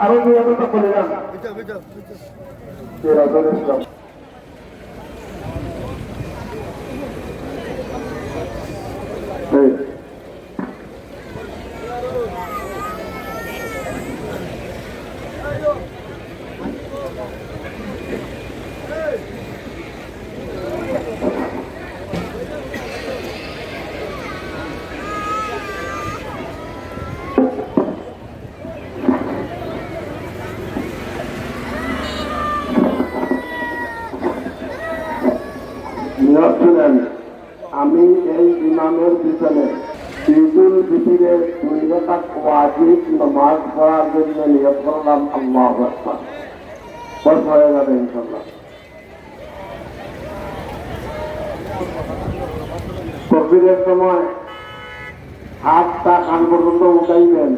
আরো নিয়মটা বলে যান শুনেন, আমি এই ইমামের পিছনে ঈদুল ফিতরের 2 রাকাত ওয়াজিব নামাজ পড়ার জন্য নিয়ত করলাম। আল্লাহু আকবার। বস হয়ে যাবে ইনশাআল্লাহ। তকবীরের সময় হাতটা কান পর্যন্ত উঠাইবেন।